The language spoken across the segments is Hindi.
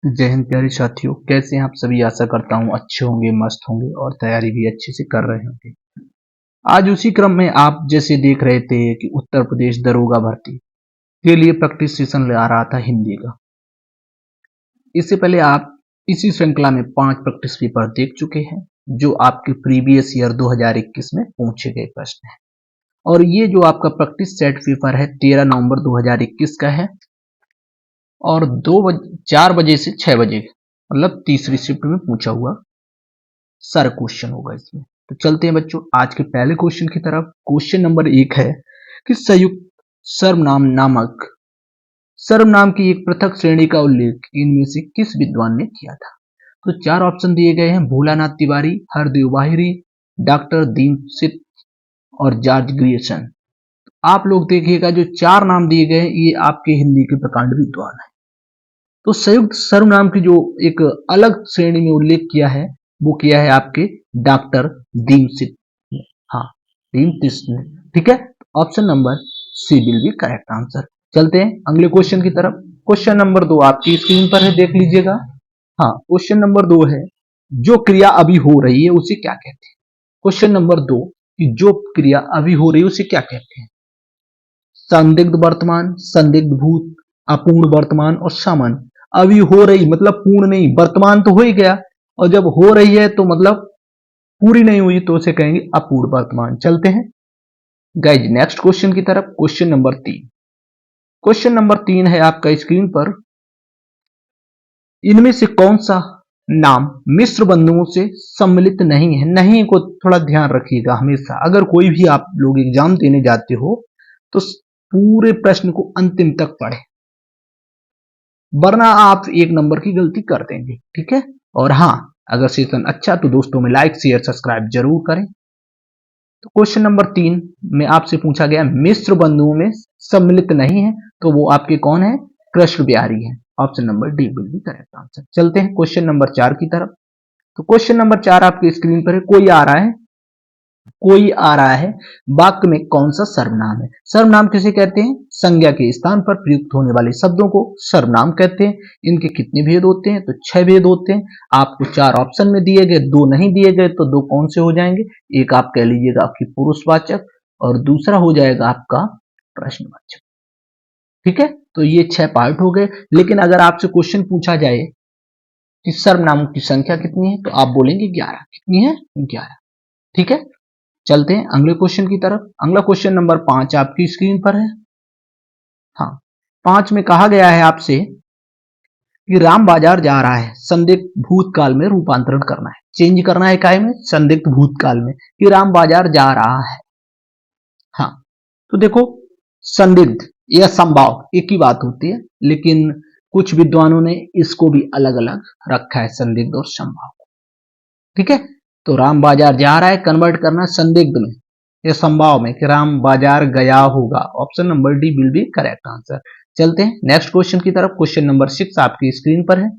जय हिंद प्यारे साथियों, कैसे हैं आप सभी। आशा करता हूँ अच्छे होंगे, मस्त होंगे और तैयारी भी अच्छे से कर रहे होंगे। आज उसी क्रम में आप जैसे देख रहे थे कि उत्तर प्रदेश दरोगा भर्ती के लिए प्रैक्टिस सेशन ले आ रहा था हिंदी का। इससे पहले आप इसी श्रृंखला में 5 प्रैक्टिस पेपर देख चुके हैं जो आपके प्रीवियस ईयर 2021 में पूछे गए प्रश्न हैं। और ये जो आपका प्रैक्टिस सेट पेपर है 13 नवंबर 2021 का है और 4 बजे से 6 बजे मतलब तीसरी शिफ्ट में पूछा हुआ सारा क्वेश्चन होगा इसमें। तो चलते हैं बच्चों आज के पहले क्वेश्चन की तरफ। क्वेश्चन नंबर 1 है कि संयुक्त सर्वनाम नामक सर्वनाम की एक पृथक श्रेणी का उल्लेख इनमें से किस विद्वान ने किया था। तो 4 ऑप्शन दिए गए हैं, भोलानाथ तिवारी, हरदेव बाहिरी, डॉक्टर दीनसित और जॉर्ज ग्रियर्सन। आप लोग देखिएगा जो 4 नाम दिए गए हैं ये आपके हिंदी के प्रकांड विद्वान है। तो संयुक्त सर्वनाम की जो एक अलग श्रेणी में उल्लेख किया है वो किया है आपके डॉक्टर दीनसित ने। हाँ, दीनसित ने। ठीक है, option number C will be correct answer. चलते हैं अगले क्वेश्चन की तरफ। क्वेश्चन नंबर 2 आपकी स्क्रीन पर है, देख लीजिएगा। हाँ, क्वेश्चन नंबर 2 है जो क्रिया अभी हो रही है उसे क्या कहते हैं। क्वेश्चन नंबर 2 कि जो क्रिया अभी हो रही है उसे क्या कहते हैं। संदिग्ध वर्तमान, संदिग्ध भूत, अपूर्ण वर्तमान और सामान्य। अभी हो रही मतलब पूर्ण नहीं, वर्तमान तो हो ही गया और जब हो रही है तो मतलब पूरी नहीं हुई तो उसे कहेंगे अपूर्ण वर्तमान। चलते हैं गाइज नेक्स्ट क्वेश्चन की तरफ। Question number 3। क्वेश्चन नंबर 3 है आपका स्क्रीन पर, इनमें से कौन सा नाम मिश्र बंधुओं से सम्मिलित नहीं है। नहीं को थोड़ा ध्यान रखिएगा हमेशा, अगर कोई भी आप लोग एग्जाम देने जाते हो तो पूरे प्रश्न को अंतिम तक पढ़े, वरना आप 1 नंबर की गलती कर देंगे। ठीक है, और हाँ अगर सेशन अच्छा तो दोस्तों में लाइक शेयर सब्सक्राइब जरूर करें। तो क्वेश्चन नंबर 3 में आपसे पूछा गया मिश्र बंधुओं में सम्मिलित नहीं है, तो वो आपके कौन है, कृष्ण बिहारी है। Option number D will be correct answer. चलते हैं क्वेश्चन नंबर 4 की तरफ। तो क्वेश्चन नंबर 4 आपकी स्क्रीन पर है, कोई आ रहा है वाक्य में कौन सा सर्वनाम है। सर्वनाम किसे कहते हैं, संज्ञा के स्थान पर प्रयुक्त होने वाले शब्दों को सर्वनाम कहते हैं। इनके कितने भेद होते हैं, तो 6 भेद होते हैं। आपको 4 ऑप्शन में दिए गए, 2 नहीं दिए गए, तो 2 कौन से हो जाएंगे, एक आप कह लीजिएगा आपकी पुरुषवाचक और दूसरा हो जाएगा आपका प्रश्नवाचक। ठीक है, तो ये 6 पार्ट हो गए। लेकिन अगर आपसे क्वेश्चन पूछा जाए कि सर्वनामों की संख्या कितनी है तो आप बोलेंगे 11। कितनी है, 11। ठीक है, चलते हैं अगले क्वेश्चन की तरफ। अगला क्वेश्चन नंबर 5 आपकी स्क्रीन पर है। हाँ, 5 में कहा गया है आपसे कि राम बाजार जा रहा है, संदिग्ध भूतकाल में रूपांतरण करना है, चेंज करना है काय में, संदिग्ध भूतकाल में, कि राम बाजार जा रहा है। हाँ, तो देखो संदिग्ध या संभाव एक ही बात होती है, लेकिन कुछ विद्वानों ने इसको भी अलग अलग रखा है, संदिग्ध और संभाव। ठीक है, तो राम बाजार जा रहा है कन्वर्ट करना संदिग्ध में या संभाव में कि राम बाजार गया होगा। Option number D will be correct answer. चलते हैं नेक्स्ट क्वेश्चन की तरफ। क्वेश्चन नंबर 6 आपकी स्क्रीन पर है।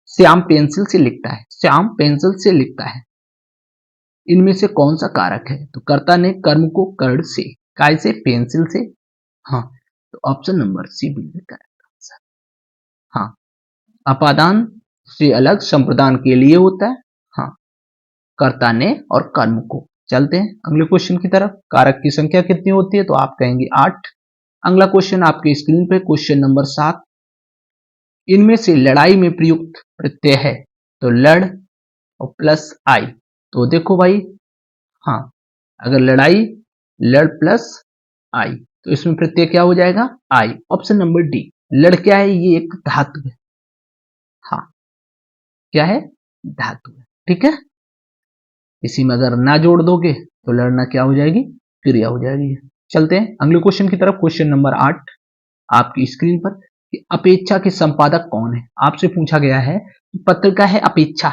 श्याम पेंसिल से लिखता है, श्याम पेंसिल से लिखता है, इनमें से कौन सा कारक है। तो कर्ता ने कर्म को कर्ण से, काय से, पेंसिल से। हाँ, तो option number C will be correct answer. हाँ, अपादान से अलग संप्रदान के लिए होता है। हाँ, कर्ता ने और कर्म को। चलते हैं अगले क्वेश्चन की तरफ। कारक की संख्या कितनी होती है, तो आप कहेंगे 8। अगला क्वेश्चन आपके स्क्रीन पे क्वेश्चन नंबर 7, इनमें से लड़ाई में प्रयुक्त प्रत्यय है। तो लड़ और प्लस आई। तो देखो भाई, हाँ अगर लड़ाई लड़ प्लस आई तो इसमें प्रत्यय क्या हो जाएगा, आई। Option number D. लड़ क्या है, ये एक धातु है। हाँ, क्या है, धातु है। ठीक है, इसी में अगर ना जोड़ दोगे तो लड़ना क्या हो जाएगी, क्रिया हो जाएगी। चलते हैं अगले क्वेश्चन की तरफ। क्वेश्चन नंबर 8 आपकी स्क्रीन पर, कि अपेक्षा के संपादक कौन है। आपसे पूछा गया है पत्रिका है अपेक्षा,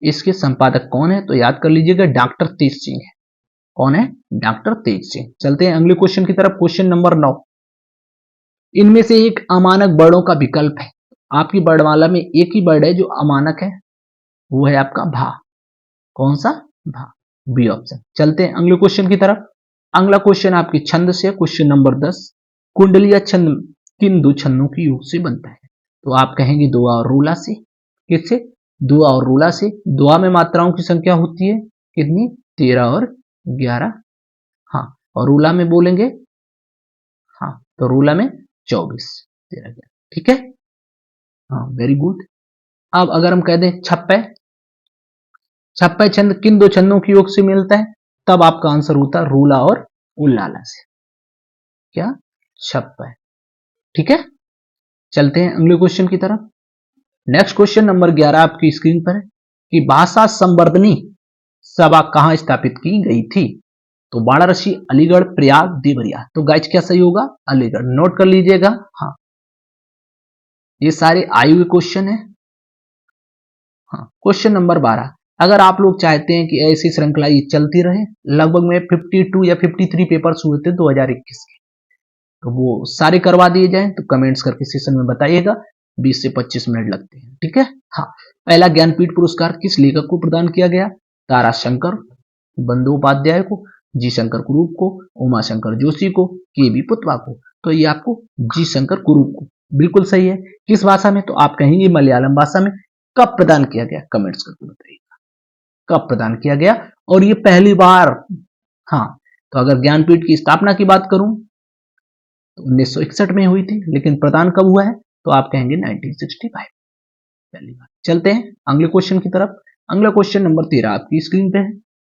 इसके संपादक कौन है, तो याद कर लीजिएगा डॉक्टर तेज सिंह है। कौन है, डॉक्टर तेज सिंह। चलते हैं अगले क्वेश्चन की तरफ। क्वेश्चन नंबर 9, इनमें से एक अमानक वर्णों का विकल्प है। आपकी वर्णमाला में एक ही वर्ड है जो अमानक है, वो है आपका भा। कौन सा, भा, बी ऑप्शन। चलते हैं अगले क्वेश्चन की तरफ। अगला क्वेश्चन आपकी छंद से, क्वेश्चन नंबर 10, कुंडलीय छंद किन दो छंदों की योग से बनता है। तो आप कहेंगे दुआ और रूला से। किससे? दुआ और रूला से। दुआ में मात्राओं की संख्या होती है कितनी? 13 और 11। हाँ, और रूला में बोलेंगे, हाँ तो रूला में 24, 13 11। ठीक है, हाँ वेरी गुड। अब अगर हम कह दें छप्पे, छप्पे छंद किन दो छंदों की योग से मिलता है? तब आपका आंसर होता है रूला और उल्लाला से। क्या? छप्पे। ठीक है, चलते हैं अगले क्वेश्चन की तरफ। नेक्स्ट क्वेश्चन नंबर 11 आपकी स्क्रीन पर है कि भाषा संवर्धनी सभा कहां स्थापित की गई थी? तो वाराणसी, अलीगढ़, प्रयाग, देवरिया। तो गाइज क्या सही होगा? अलीगढ़। नोट कर लीजिएगा। हाँ, ये सारे आयु के क्वेश्चन है। हाँ, क्वेश्चन नंबर 12, अगर आप लोग चाहते हैं कि ऐसी श्रृंखला ये चलती रहे, लगभग में 52 या 53 पेपर्स हुए थे 2021 के, तो वो सारे करवा दिए जाएं तो कमेंट्स करके सेशन में बताइएगा। 20 से 25 मिनट लगते हैं। ठीक है, हाँ। पहला ज्ञानपीठ पुरस्कार किस लेखक को प्रदान किया गया? ताराशंकर बंदोपाध्याय को, जी शंकर कुरूप को, उमा शंकर जोशी को, के बी पुतवा को। तो ये आपको जी शंकर कुरूप को, बिल्कुल सही है। किस भाषा में? तो आप कहेंगे मलयालम भाषा में। कब प्रदान किया गया? कमेंट्स करके बताइएगा कब प्रदान किया गया। और ये पहली बार, हाँ, तो अगर ज्ञानपीठ की स्थापना की बात करूं तो 1961 में हुई थी, लेकिन प्रदान कब हुआ है? तो आप कहेंगे 1965, पहली बार। चलते हैं अगले क्वेश्चन की तरफ। अगला क्वेश्चन नंबर 13 आपकी स्क्रीन पे है।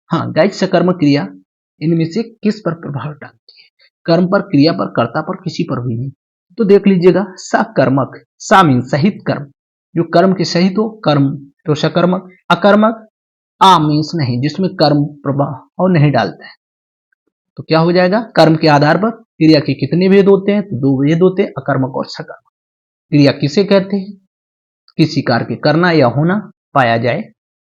हाँ गाइज, सकर्मक क्रिया इनमें से किस पर प्रभाव डालती है? कर्म पर, क्रिया पर, कर्ता पर, किसी पर भी नहीं। तो देख लीजिएगा, सकर्मक, सा मीन सहित कर्म, जो कर्म के सहित हो कर्म, तो सकर्मक। अकर्मक, आ मीन्स नहीं, जिसमें कर्म प्रभाव नहीं डालता है। तो क्या हो जाएगा? कर्म के आधार पर क्रिया के कितने भेद होते हैं? तो 2 भेद होते हैं, अकर्मक और सकर्मक। क्रिया किसे कहते हैं? किसी कार्य के करना या होना पाया जाए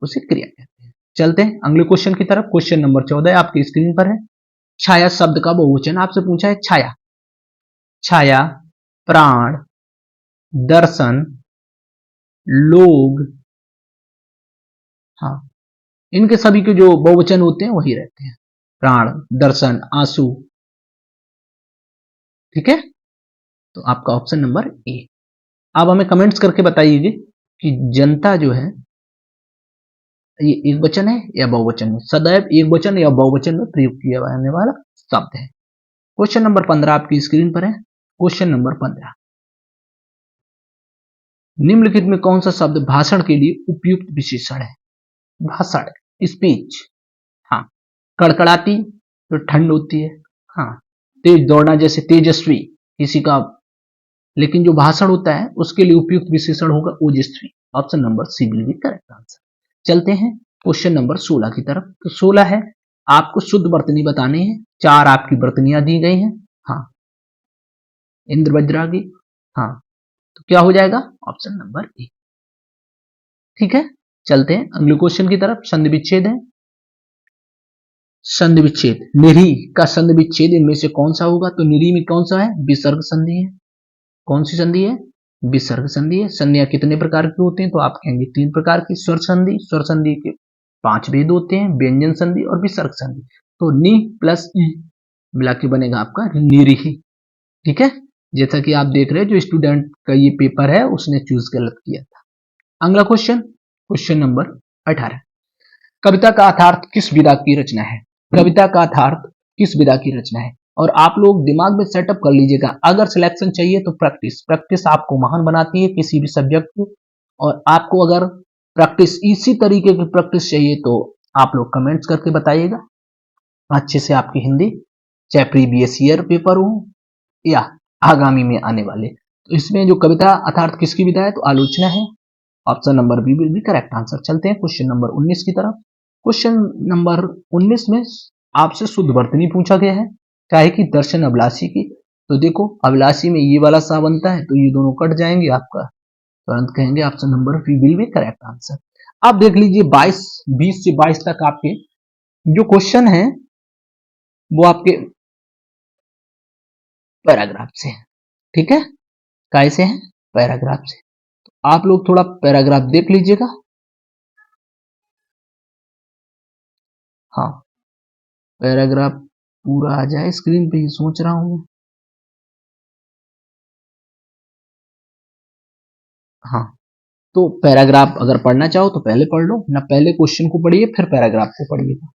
उसे क्रिया कहते हैं। चलते हैं अगले क्वेश्चन की तरफ। क्वेश्चन नंबर 14 आपकी स्क्रीन पर है। छाया शब्द का बहुवचन आपसे पूछा है। छाया, छाया, प्राण, दर्शन, लोग, हाँ, इनके सभी के जो बहुवचन होते हैं वही रहते हैं। प्राण, दर्शन, आंसू। ठीक है, तो आपका ऑप्शन नंबर ए। अब हमें कमेंट्स करके बताइए कि जनता जो है ये एक वचन है या बहुवचन है? सदैव एक वचन या बहुवचन में प्रयोग किया जाने वाला शब्द है। क्वेश्चन नंबर 15 आपकी स्क्रीन पर है। क्वेश्चन नंबर 15, निम्नलिखित में कौन सा शब्द भाषण के लिए उपयुक्त विशेषण है? भाषण, स्पीच। हाँ, कड़कड़ाती तो ठंड होती है। हाँ, तेज दौड़ना जैसे तेजस्वी किसी का, लेकिन जो भाषण होता है उसके लिए उपयुक्त विशेषण होगा ओजस्वी। Option number C will be correct answer. चलते हैं क्वेश्चन नंबर 16 की तरफ। तो 16 है, आपको शुद्ध वर्तनी बतानी है। 4 आपकी वर्तनियां दी गई हैं। हाँ, इंद्र वज्रागी। हाँ, तो क्या हो जाएगा? Option number A. ठीक है, चलते हैं अगले क्वेश्चन की तरफ। संधि विच्छेद है। संधि विच्छेद, निरी का संधि विच्छेद इनमें से कौन सा होगा? तो निरी में कौन सा है? विसर्ग संधि है। कौन सी संधि है? विसर्ग संधि है। संधियां कितने प्रकार की होती हैं? तो आप कहेंगे 3 प्रकार की। स्वर संधि, स्वर संधि के 5 भेद होते हैं, व्यंजन संधि और विसर्ग संधि। तो नि प्लस ई मिला के बनेगा आपका निरीही। ठीक है, जैसा कि आप देख रहे हैं जो स्टूडेंट का ये पेपर है उसने चूज गलत किया था। अगला क्वेश्चन, क्वेश्चन नंबर 18, कविता का अर्थार्थ किस विधा की रचना है? कविता का अर्थार्थ किस विधा की रचना है? और आप लोग दिमाग में सेटअप कर लीजिएगा, अगर सिलेक्शन चाहिए तो प्रैक्टिस, प्रैक्टिस आपको महान बनाती है किसी भी सब्जेक्ट को। और आपको अगर प्रैक्टिस, इसी तरीके की प्रैक्टिस चाहिए तो आप लोग कमेंट्स करके बताइएगा। अच्छे से आपकी हिंदी, चाहे प्रीवियस ईयर पेपर हो या आगामी में आने वाले, तो इसमें जो कविता अर्थार्थ किसकी विधा है? तो आलोचना है। Option number B will be correct answer. चलते हैं क्वेश्चन नंबर 19 की तरफ। क्वेश्चन नंबर 19 में आपसे शुद्ध वर्तनी पूछा गया है, चाहे कि दर्शन अभिलाषी की। तो देखो, अभिलाषी में ये वाला सा बनता है तो ये दोनों कट जाएंगे, आपका तुरंत कहेंगे option number B will be correct answer. अब देख लीजिए 22, 20 से 22 तक आपके जो क्वेश्चन है वो आपके पैराग्राफ से है। ठीक है, कैसे हैं? पैराग्राफ से। आप लोग थोड़ा पैराग्राफ देख लीजिएगा। हाँ, पैराग्राफ पूरा आ जाए स्क्रीन पे, ही सोच रहा हूं मैं। हाँ, तो पैराग्राफ अगर पढ़ना चाहो तो पहले पढ़ लो, ना पहले क्वेश्चन को पढ़िए फिर पैराग्राफ को पढ़िएगा।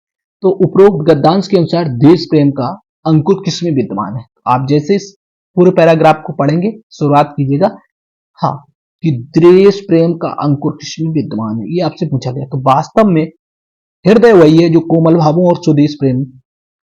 तो उपरोक्त गद्यांश के अनुसार देश प्रेम का अंकुर किसमें विद्यमान है? आप जैसे इस पूरे पैराग्राफ को पढ़ेंगे, शुरुआत कीजिएगा, हाँ, कि देश प्रेम का अंकुर किसमें विद्यमान है, ये आपसे पूछा गया। तो वास्तव में हृदय वही है जो कोमल भावों और स्वदेश प्रेम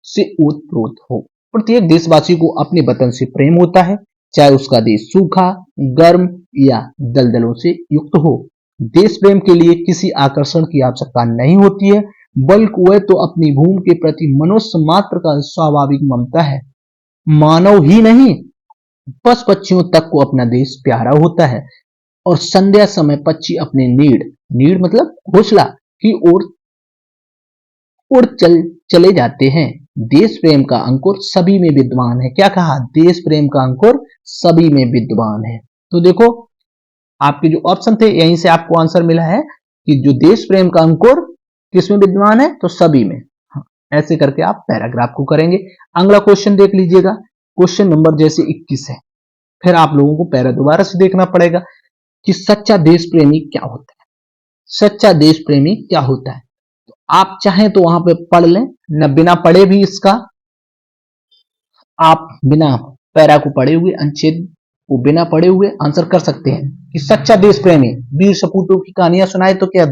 से ओतप्रोत हो। प्रत्येक देशवासी को अपने वतन से प्रेम होता है, चाहे उसका देश सूखा, गर्म या दलदलों से युक्त हो। देश प्रेम के लिए किसी आकर्षण की आवश्यकता नहीं होती है, बल्कि वह तो अपनी भूमि के प्रति मनुष्य मात्र का स्वाभाविक ममता है। मानव ही नहीं, पशु पक्षियों तक को अपना देश प्यारा होता है और संध्या समय पक्षी अपने नीड़, नीड़ मतलब घोंसला की ओर उड़ चले जाते हैं। देश प्रेम का अंकुर सभी में विद्यमान है। क्या कहा? देश प्रेम का अंकुर सभी में विद्यमान है। तो देखो, आपके जो ऑप्शन थे यहीं से आपको आंसर मिला है कि जो देश प्रेम का अंकुर किसमें विद्यमान है, तो सभी में। हाँ, ऐसे करके आप पैराग्राफ को करेंगे। अगला क्वेश्चन देख लीजिएगा, क्वेश्चन नंबर जैसे 21 है, फिर आप लोगों को पैरा दोबारा से देखना पड़ेगा कि सच्चा देश प्रेमी क्या होता है। सच्चा देश प्रेमी क्या होता है, तो आप चाहें तो वहां पे पढ़ लें, न बिना पढ़े भी इसका आप बिना पैरा को पढ़े हुए, अनुच्छेद को बिना पढ़े हुए आंसर कर सकते हैं कि सच्चा देश प्रेमी वीर सपूतों की कहानियां सुनाए तो क्या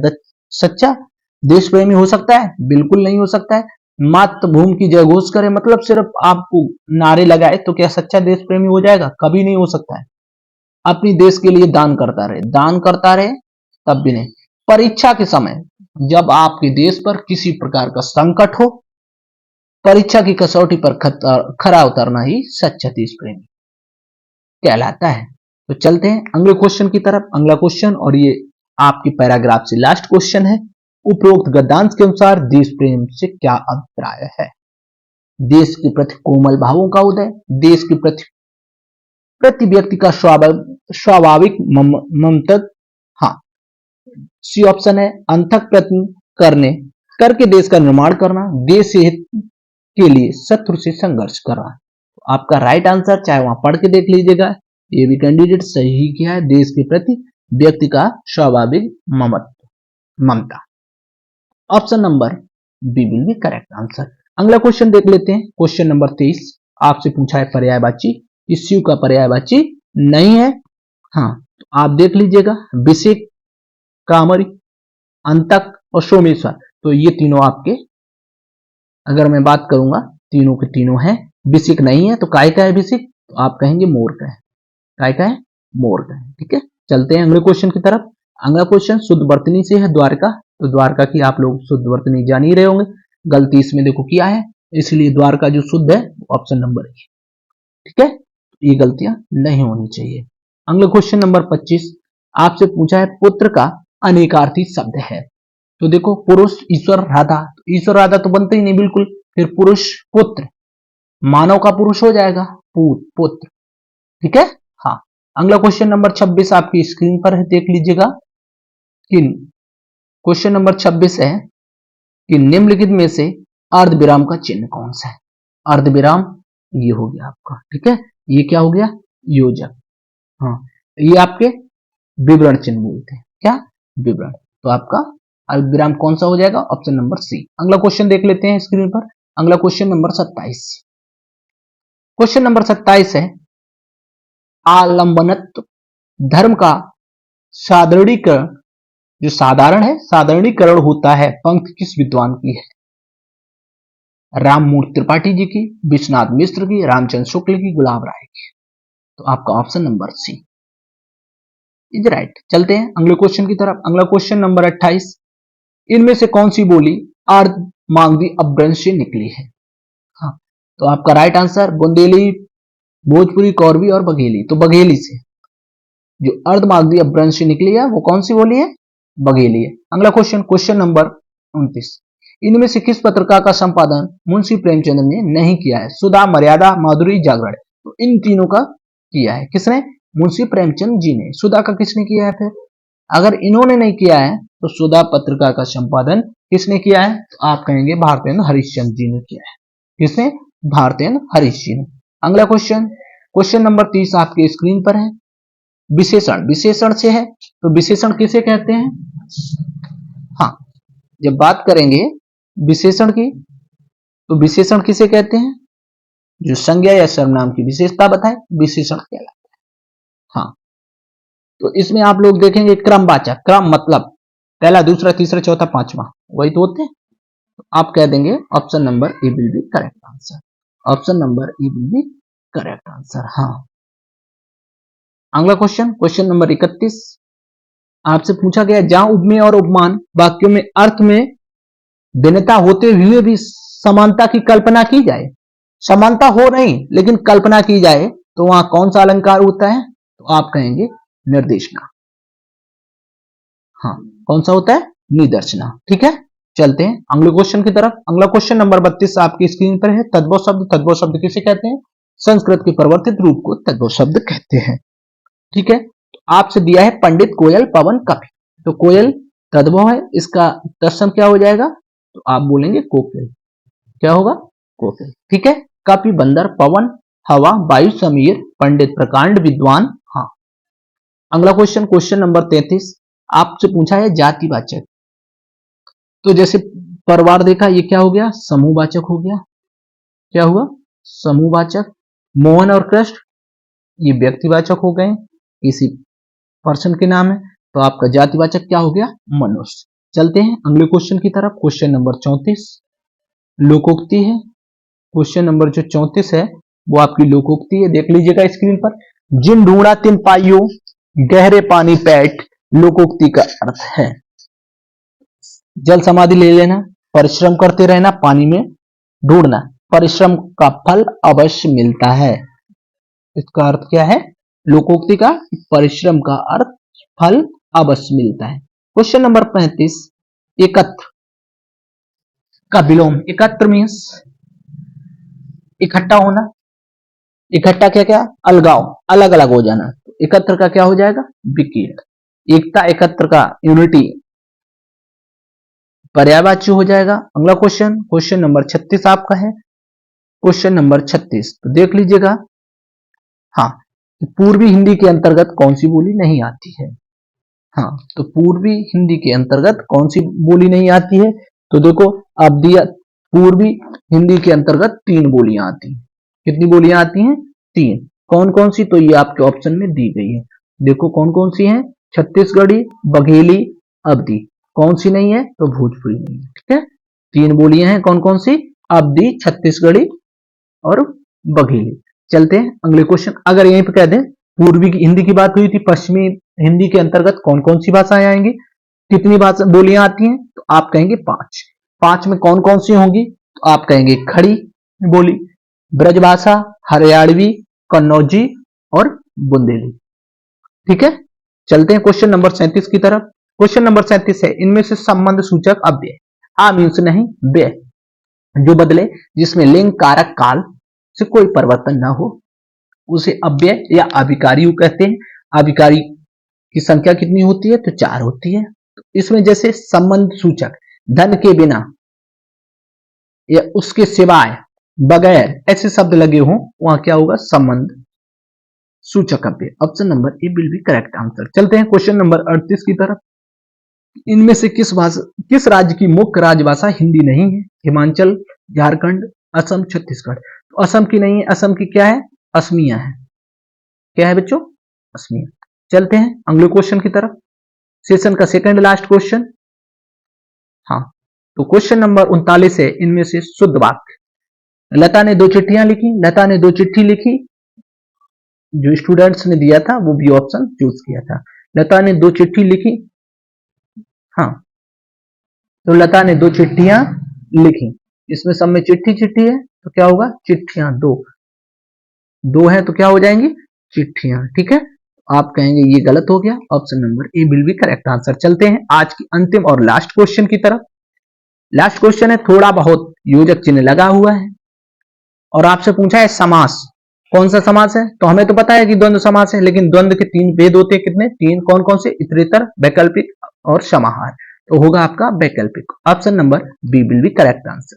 सच्चा देश प्रेमी हो सकता है? बिल्कुल नहीं हो सकता है। मातृभूमि की जय घोष करे मतलब सिर्फ आपको नारे लगाए तो क्या सच्चा देश प्रेमी हो जाएगा? कभी नहीं हो सकता है। अपनी देश के लिए दान करता रहे, दान करता रहे, तब भी नहीं। परीक्षा के समय जब आपके देश पर किसी प्रकार का संकट हो, परीक्षा की कसौटी पर खरा उतरना ही सच्चा देश प्रेमी कहलाता है। तो चलते हैं अगले क्वेश्चन की तरफ। अगला क्वेश्चन, और ये आपके पैराग्राफ से लास्ट क्वेश्चन है। उपरोक्त गद्यांश के अनुसार देश प्रेम से क्या अभिप्राय है? देश के प्रति कोमल भावों का उदय, देश के प्रति व्यक्ति का स्वाभाविक ममता। हाँ, सी ऑप्शन है अथक प्रयत्न करके देश का निर्माण करना, देश हित के लिए शत्रु से संघर्ष करना। तो आपका राइट आंसर, चाहे वहां पढ़ के देख लीजिएगा, ये भी कैंडिडेट सही किया है, देश के प्रति व्यक्ति का स्वाभाविक ममता। Option number B will be correct answer. अगला क्वेश्चन देख लेते हैं, क्वेश्चन नंबर 23 आपसे पूछा है पर्यायवाची, इस शिव का पर्यायवाची नहीं है। हाँ, तो आप देख लीजिएगा, विषिक, कामरी, अंतक और सोमेश्वर, तो ये तीनों आपके, अगर मैं बात करूंगा, तीनों के तीनों हैं। विषिक नहीं है, तो काय का है विषिक? तो आप कहेंगे मोर का है। काय का है? मोर का है। ठीक है, चलते हैं अगले क्वेश्चन की तरफ। अगला क्वेश्चन शुद्ध वर्तनी से है, द्वारका। तो द्वारका की आप लोग शुद्ध वर्तनी जान ही रहे होंगे। गलती इसमें देखो किया है, इसलिए द्वारका जो शुद्ध है ऑप्शन नंबर ए। ठीक है, ये गलतियां नहीं होनी चाहिए। अगला क्वेश्चन नंबर 25 आपसे पूछा है पुत्र का अनेकार्थी शब्द है। तो देखो, पुरुष, ईश्वर, राधा, तो ईश्वर राधा तो बनते ही नहीं बिल्कुल, फिर पुरुष, पुत्र, मानव का पुरुष हो जाएगा, पुत्र। ठीक है, हाँ। अगला क्वेश्चन नंबर 26 आपकी स्क्रीन पर है, देख लीजिएगा कि क्वेश्चन नंबर 26 है कि निम्नलिखित में से अर्धविराम का चिन्ह कौन सा है? अर्धविराम ये हो गया आपका। ठीक है, ये क्या हो गया? योजक। हाँ, ये आपके विवरण चिन्ह बोलते हैं। क्या? विवरण। तो आपका अर्धविराम कौन सा हो जाएगा? Option number C. अगला क्वेश्चन देख लेते हैं स्क्रीन पर। अगला क्वेश्चन नंबर 27। क्वेश्चन नंबर 27 है आलंबनत्व धर्म का साधारणीकरण, जो साधारण है, साधारणीकरण होता है, पंक्ति किस विद्वान की है? राममूर्ति त्रिपाठी जी की, विश्वनाथ मिश्र की, रामचंद्र शुक्ल की, गुलाब राय की। तो आपका option number C is right. चलते हैं अगले क्वेश्चन की तरफ। अगला क्वेश्चन नंबर 28, इनमें से कौन सी बोली अर्ध मागधी अपभ्रंश से निकली है? हाँ, तो आपका राइट आंसर बुंदेली, भोजपुरी, कौरवी और बघेली। तो बघेली से जो अर्ध मागधी अपभ्रंश से निकली है वो कौन सी बोली है? बघेली है। अगला क्वेश्चन, क्वेश्चन नंबर 29, इनमें से किस पत्रिका का संपादन मुंशी प्रेमचंद ने नहीं किया है? सुधा, मर्यादा, माधुरी, जागरण। तो इन तीनों का किया है किसने? मुंशी प्रेमचंद जी ने। सुधा का किसने किया है? फिर अगर इन्होंने नहीं किया है तो सुधा पत्रिका का संपादन किसने किया है? तो आप कहेंगे भारतेंद्र हरिश्चंद्र जी ने किया है। किसने? भारतेंद्र हरिश्चंद्र जी ने। अगला क्वेश्चन, क्वेश्चन नंबर 30 आपके स्क्रीन पर है। विशेषण, विशेषण से है तो विशेषण किसे कहते हैं? हाँ, जब बात करेंगे विशेषण की तो विशेषण किसे कहते हैं? जो संज्ञा या सर्वनाम की विशेषता बताए विशेषण कहलाता है। हाँ, तो इसमें आप लोग देखेंगे क्रमवाचक, क्रम मतलब पहला, दूसरा, तीसरा, चौथा, पांचवा, वही तो होते हैं। तो आप कह देंगे option number A will be correct answer. Option number A will be correct answer. हाँ, अगला क्वेश्चन, क्वेश्चन नंबर 31 आपसे पूछा गया, जहां उपमेय और उपमान वाक्यों में अर्थ में भिन्नता होते हुए भी समानता की कल्पना की जाए, समानता हो नहीं लेकिन कल्पना की जाए, तो वहां कौन सा अलंकार होता है? तो आप कहेंगे निर्देशना। हाँ, कौन सा होता है? निदर्शना। ठीक है, चलते हैं अगले क्वेश्चन की तरफ। अगला क्वेश्चन नंबर 32 आपकी स्क्रीन पर है। तद्भव शब्द, तद्भव शब्द किसे कहते हैं? संस्कृत के परिवर्तित रूप को तद्भव शब्द कहते हैं। ठीक है, तो आपसे दिया है पंडित, कोयल, पवन, कपि। तो कोयल तद्भव है, इसका तत्सम क्या हो जाएगा? तो आप बोलेंगे कोकिल। क्या होगा? कोकिल। ठीक है, कपि बंदर, पवन हवा, वायु समीर, पंडित प्रकांड, विद्वान। हाँ, अगला क्वेश्चन, क्वेश्चन नंबर 33 आपसे पूछा है जातिवाचक। तो जैसे परिवार देखा, ये क्या हो गया? समूहवाचक हो गया। क्या हुआ? समूहवाचक। मोहन और कृष्ण ये व्यक्तिवाचक हो गए, किसी पर्सन के नाम है, तो आपका जातिवाचक क्या हो गया? मनुष्य। चलते हैं अगले क्वेश्चन की तरफ। क्वेश्चन नंबर 34 लोकोक्ति है। क्वेश्चन नंबर जो 34 है वो आपकी लोकोक्ति है। देख लीजिएगा स्क्रीन पर, जिन ढूंढा तिन पाइयो, गहरे पानी पैठ, लोकोक्ति का अर्थ है जल समाधि ले लेना, परिश्रम करते रहना, पानी में ढूंढना, परिश्रम का फल अवश्य मिलता है। इसका अर्थ क्या है लोकोक्ति का? परिश्रम का अर्थ फल अवश्य मिलता है। क्वेश्चन नंबर 35 एकत्र का विलोम। एकत्र मीन्स इकट्ठा होना, इकट्ठा क्या क्या? अलगाव, अलग अलग हो जाना। एकत्र का क्या हो जाएगा? विकीर्ण। एकता, एकत्र का यूनिटी पर्यायवाची हो जाएगा। अगला क्वेश्चन, क्वेश्चन नंबर 36 आपका है। क्वेश्चन नंबर 36 तो देख लीजिएगा। हाँ, पूर्वी हिंदी के अंतर्गत कौन सी बोली नहीं आती है? हाँ, तो पूर्वी हिंदी के अंतर्गत कौन सी बोली नहीं आती है? तो देखो अब दिया, पूर्वी हिंदी के अंतर्गत 3 बोलियां आती हैं। कितनी बोलियां आती हैं? 3। कौन कौन सी? तो ये आपके ऑप्शन में दी गई है। देखो कौन कौन सी है? छत्तीसगढ़ी, बघेली, अवधी। कौन सी नहीं है? तो भोजपुरी नहीं है। ठीक है, 3 बोलियां हैं। कौन कौन सी? अवधी, छत्तीसगढ़ी और बघेली। चलते हैं अगले क्वेश्चन। अगर यहीं पे कह दें पूर्वी हिंदी की बात हुई थी, पश्चिमी हिंदी के अंतर्गत कौन कौन सी भाषाएं आएंगी, कितनी भाषा बोलियां आती हैं? तो आप कहेंगे 5। 5 में कौन कौन सी होंगी? तो आप कहेंगे खड़ी बोली, ब्रजभाषा, हरियाणवी, कन्नौजी और बुंदेली। ठीक है, चलते हैं क्वेश्चन नंबर 37 की तरफ। क्वेश्चन नंबर 37 है, इनमें से संबंध सूचक अव्यय, आ मीन्स नहीं, व्यय जो बदले, जिसमें लिंग, कारक, काल से कोई परिवर्तन ना हो, उसे अव्यय या अभिकारी कहते हैं। अभिकारी की संख्या कितनी होती है? तो 4 होती है। तो इसमें जैसे संबंध सूचक धन के बिना या उसके सिवाय, बगैर ऐसे शब्द लगे हों, वहां क्या होगा? संबंध सूचक अव्यय। Option number A will be correct answer. चलते हैं क्वेश्चन नंबर 38 की तरफ। इनमें से किस राज्य की मुख्य राजभाषा हिंदी नहीं है? हिमाचल, झारखंड, असम, छत्तीसगढ़। तो असम की नहीं है, असम की क्या है? असमिया है। क्या है बच्चों? असमिया। चलते हैं अगले क्वेश्चन की तरफ, सेशन का सेकंड लास्ट क्वेश्चन। हाँ, तो क्वेश्चन नंबर 39 है, इनमें से शुद्ध वाक्य। लता ने 2 चिट्ठियां लिखी, लता ने 2 चिट्ठी लिखी। जो स्टूडेंट्स ने दिया था वो भी ऑप्शन चूज किया था। लता ने 2 चिट्ठी लिखी। हाँ, तो लता ने 2 चिट्ठियां लिखी, इसमें सब में चिट्ठी चिट्ठी है, तो क्या होगा? चिट्ठियां 2 है तो क्या हो जाएंगी? चिट्ठियां। ठीक है, आप कहेंगे ये गलत हो गया। Option number A will be correct answer. चलते हैं आज की अंतिम और लास्ट क्वेश्चन की तरफ। लास्ट क्वेश्चन है, थोड़ा बहुत योजक चिन्ह लगा हुआ है और आपसे पूछा है समास। कौन सा समास है? तो हमें तो पता है कि द्वंद्व समास है, लेकिन द्वंद्व के 3 भेद होते हैं। कितने? 3। कौन कौन से? इतरेतर, वैकल्पिक और समाहार। तो होगा आपका वैकल्पिक। Option number B will be correct answer.